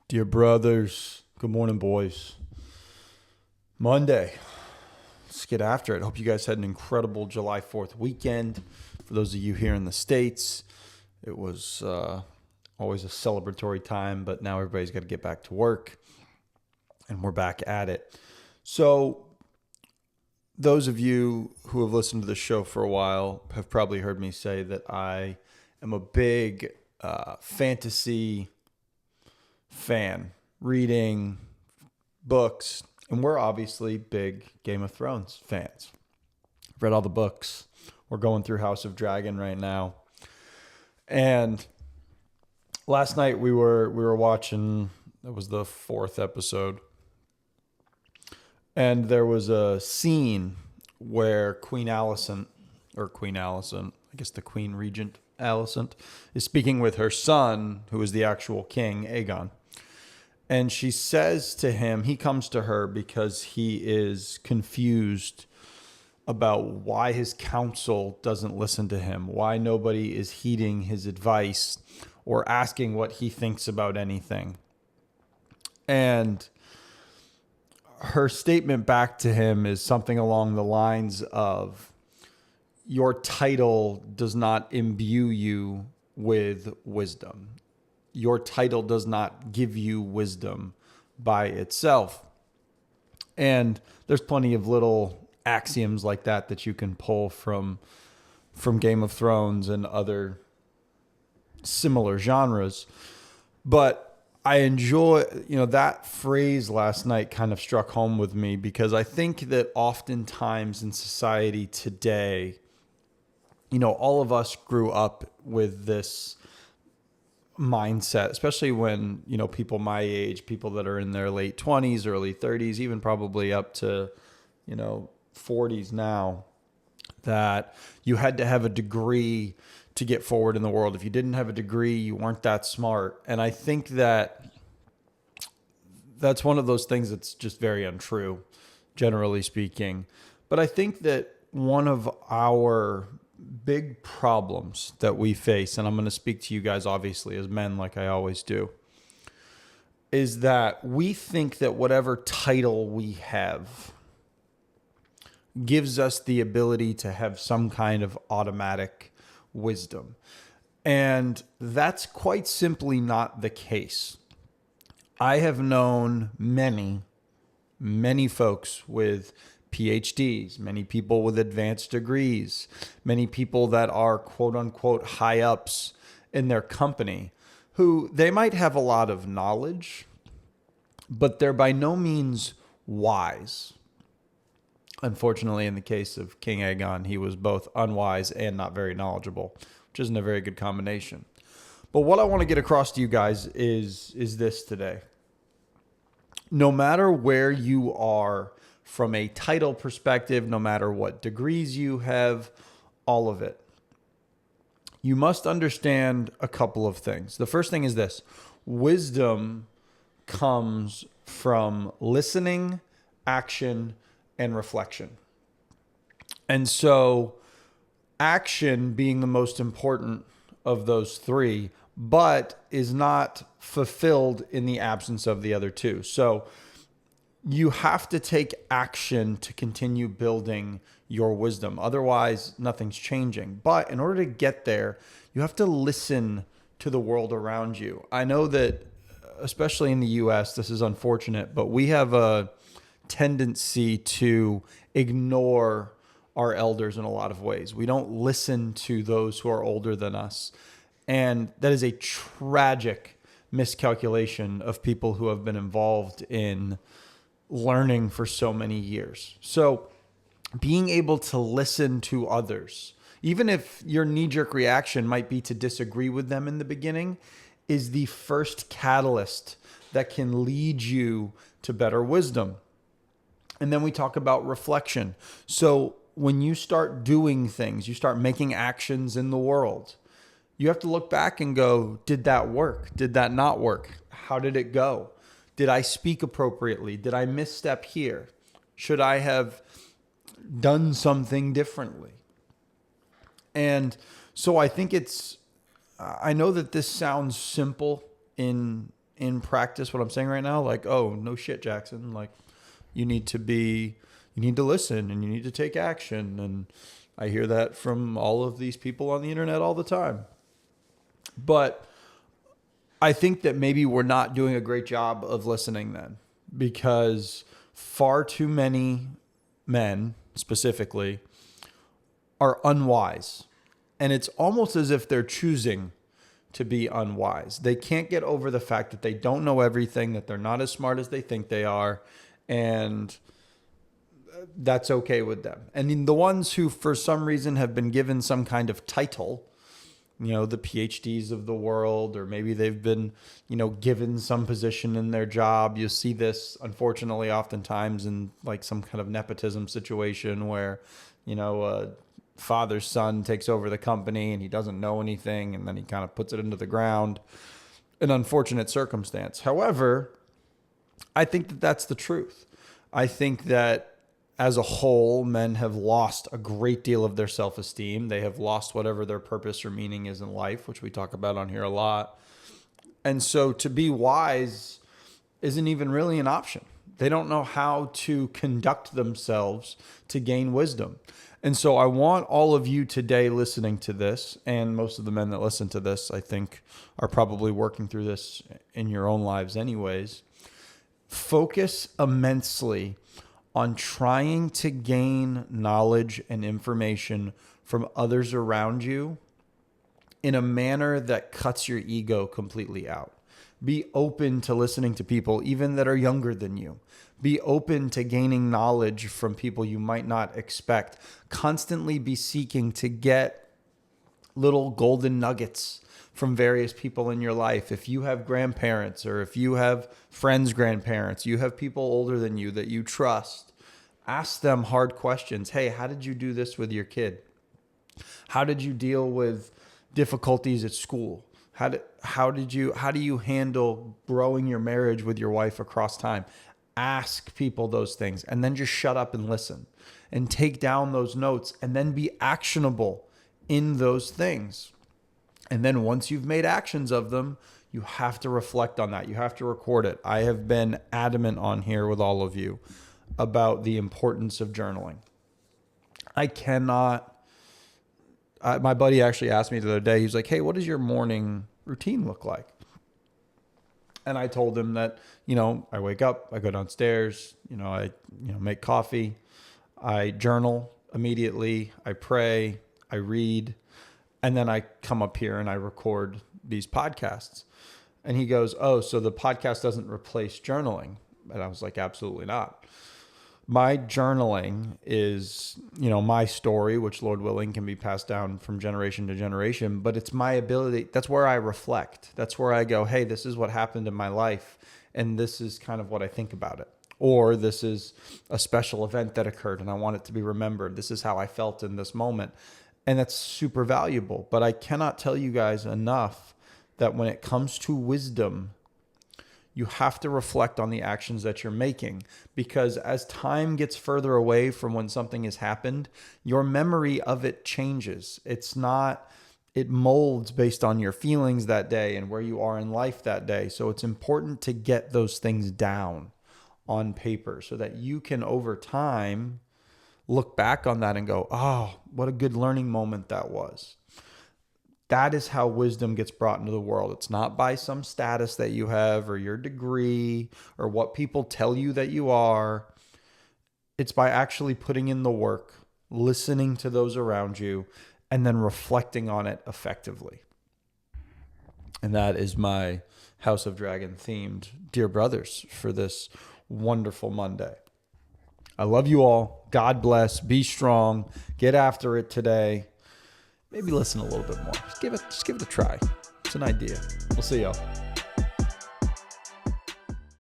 Dear brothers, good morning, boys. Monday. Let's get after it. Hope you guys had an incredible July 4th weekend. For those of you here in the States, it was always a celebratory time, but now everybody's got to get back to work, and we're back at it. So, those of you who have listened to the show for a while have probably heard me say that I am a big fantasy fan, reading books, and we're obviously big Game of Thrones fans. Read all the books. We're going through House of Dragon right now. And last night we were watching, it was the fourth episode. And there was a scene where Queen Alicent, I guess the Queen Regent Alicent, is speaking with her son, who is the actual king, Aegon. And she says to him, he comes to her because he is confused about why his counsel doesn't listen to him, why nobody is heeding his advice or asking what he thinks about anything. And her statement back to him is something along the lines of, your title does not imbue you with wisdom. Your title does not give you wisdom by itself. And there's plenty of little axioms like that you can pull from Game of Thrones and other similar genres. But I enjoy, that phrase last night kind of struck home with me because I think that oftentimes in society today, all of us grew up with this mindset, especially when, people my age, people that are in their late 20s, early 30s, even probably up to, 40s now, that you had to have a degree to get forward in the world. If you didn't have a degree, you weren't that smart. And I think that that's one of those things that's just very untrue, generally speaking. But I think that one of our big problems that we face, and I'm going to speak to you guys obviously as men like I always do, is that we think that whatever title we have gives us the ability to have some kind of automatic wisdom. And that's quite simply not the case. I have known many folks with PhDs, many people with advanced degrees, many people that are quote unquote high ups in their company who they might have a lot of knowledge, but they're by no means wise. Unfortunately, in the case of King Aegon, he was both unwise and not very knowledgeable, which isn't a very good combination. But what I want to get across to you guys is this today. No matter where you are from a title perspective, no matter what degrees you have, all of it, you must understand a couple of things. The first thing is this: wisdom comes from listening, action, and reflection. And so action being the most important of those three, but is not fulfilled in the absence of the other two. So you have to take action to continue building your wisdom. Otherwise, nothing's changing. But in order to get there, you have to listen to the world around you. I know that, especially in the US, this is unfortunate, but we have a tendency to ignore our elders in a lot of ways. We don't listen to those who are older than us. And that is a tragic miscalculation of people who have been involved in learning for so many years. So being able to listen to others, even if your knee-jerk reaction might be to disagree with them in the beginning, is the first catalyst that can lead you to better wisdom. And then we talk about reflection. So when you start doing things, you start making actions in the world, you have to look back and go, did that work? Did that not work? How did it go? Did I speak appropriately? Did I misstep here? Should I have done something differently? And so I think I know that this sounds simple in in practice what I'm saying right now, like, oh, no shit, Jackson. Like, you need to listen and you need to take action. And I hear that from all of these people on the internet all the time. But I think that maybe we're not doing a great job of listening then, because far too many men specifically are unwise. And it's almost as if they're choosing to be unwise. They can't get over the fact that they don't know everything, that they're not as smart as they think they are, and that's okay with them. And in the ones who for some reason have been given some kind of title, the PhDs of the world, or maybe they've been, given some position in their job. You see this, unfortunately, oftentimes in like some kind of nepotism situation where, a father's son takes over the company and he doesn't know anything, and then he kind of puts it into the ground. An unfortunate circumstance. However, I think that that's the truth. I think that as a whole, men have lost a great deal of their self-esteem. They have lost whatever their purpose or meaning is in life, which we talk about on here a lot. And so to be wise isn't even really an option. They don't know how to conduct themselves to gain wisdom. And so I want all of you today listening to this, and most of the men that listen to this, I think, are probably working through this in your own lives anyways. Focus immensely on trying to gain knowledge and information from others around you in a manner that cuts your ego completely out. Be open to listening to people even that are younger than you. Be open to gaining knowledge from people you might not expect. Constantly be seeking to get little golden nuggets from various people in your life. If you have grandparents, or if you have friends' grandparents, you have people older than you that you trust, ask them hard questions. Hey, how did you do this with your kid? How did you deal with difficulties at school? How do you handle growing your marriage with your wife across time? Ask people those things, and then just shut up and listen and take down those notes, and then be actionable in those things. And then once you've made actions of them, you have to reflect on that. You have to record it. I have been adamant on here with all of you about the importance of journaling. My buddy actually asked me the other day, he's like, hey, what does your morning routine look like? And I told him that, I wake up, I go downstairs, I make coffee, I journal immediately, I pray, I read, and then I come up here and I record these podcasts. And he goes, oh, so the podcast doesn't replace journaling? And I was like, absolutely not. My journaling is, my story, which Lord willing can be passed down from generation to generation, but it's my ability. That's where I reflect. That's where I go, hey, this is what happened in my life, and this is kind of what I think about it. Or this is a special event that occurred and I want it to be remembered. This is how I felt in this moment. And that's super valuable. But I cannot tell you guys enough that when it comes to wisdom, you have to reflect on the actions that you're making, because as time gets further away from when something has happened, your memory of it changes. It molds based on your feelings that day and where you are in life that day. So it's important to get those things down on paper so that you can, over time, look back on that and go, oh, what a good learning moment that was. That is how wisdom gets brought into the world. It's not by some status that you have or your degree or what people tell you that you are. It's by actually putting in the work, listening to those around you, and then reflecting on it effectively. And that is my House of Dragon themed Dear Brothers for this wonderful Monday. I love you all. God bless. Be strong. Get after it today. Maybe listen a little bit more. Just give it a try. It's an idea. We'll see y'all.